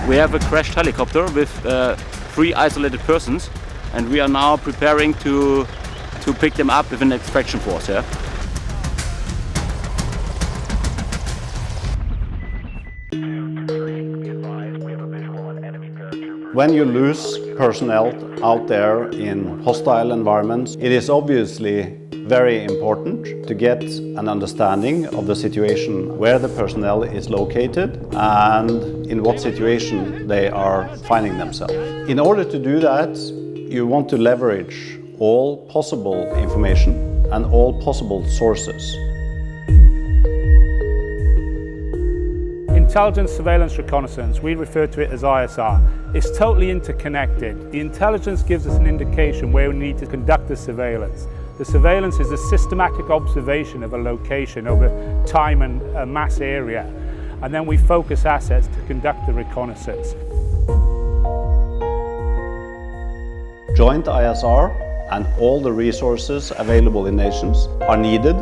We have a crashed helicopter with 3 isolated persons, and we are now preparing to pick them up with an extraction force. Yeah? When you lose personnel out there in hostile environments, it is obviously very important to get an understanding of the situation where the personnel is located and in what situation they are finding themselves. In order to do that, you want to leverage all possible information and all possible sources. Intelligence, surveillance, reconnaissance, we refer to it as ISR. It's totally interconnected. The intelligence gives us an indication where we need to conduct the surveillance. The surveillance is a systematic observation of a location over time and a mass area. And then we focus assets to conduct the reconnaissance. Joint ISR and all the resources available in nations are needed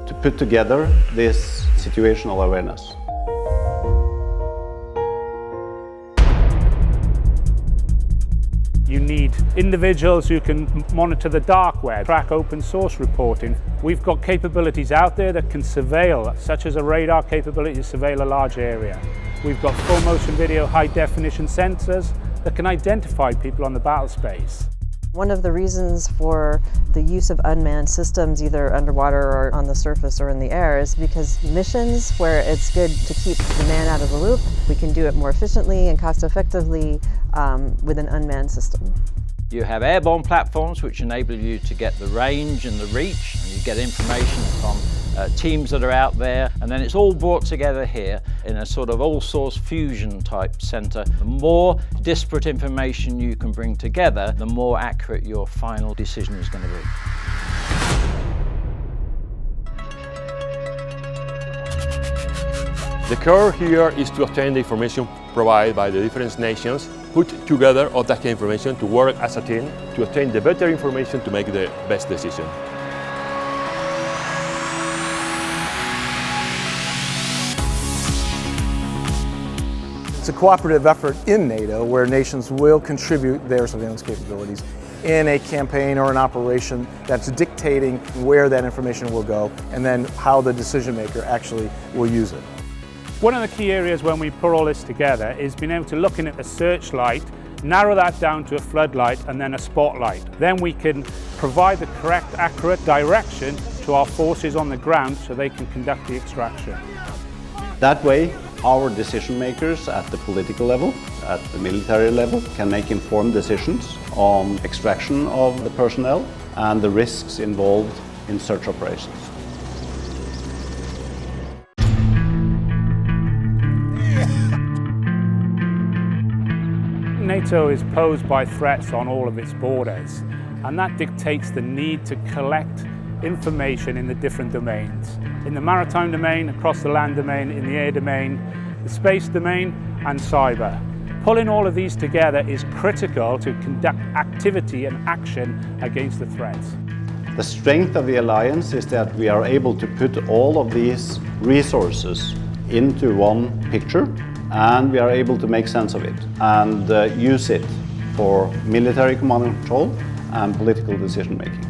to put together this situational awareness. You need individuals who can monitor the dark web, track open source reporting. We've got capabilities out there that can surveil, such as a radar capability to surveil a large area. We've got full motion video, high definition sensors that can identify people on the battle space. One of the reasons for the use of unmanned systems, either underwater or on the surface or in the air, is because missions where it's good to keep the man out of the loop, we can do it more efficiently and cost effectively with an unmanned system. You have airborne platforms which enable you to get the range and the reach, and you get information from teams that are out there, and then it's all brought together here in a sort of all-source fusion type centre. The more disparate information you can bring together, the more accurate your final decision is going to be. The core here is to obtain the information provided by the different nations, put together all that information to work as a team to obtain the better information to make the best decision. It's a cooperative effort in NATO where nations will contribute their surveillance capabilities in a campaign or an operation that's dictating where that information will go and then how the decision maker actually will use it. One of the key areas when we put all this together is being able to look in at a searchlight, narrow that down to a floodlight and then a spotlight. Then we can provide the correct, accurate direction to our forces on the ground so they can conduct the extraction. That way, our decision makers at the political level, at the military level, can make informed decisions on extraction of the personnel and the risks involved in search operations. NATO is posed by threats on all of its borders, and that dictates the need to collect information in the different domains. In the maritime domain, across the land domain, in the air domain, the space domain and cyber. Pulling all of these together is critical to conduct activity and action against the threats. The strength of the alliance is that we are able to put all of these resources into one picture, and we are able to make sense of it and use it for military command and control and political decision making.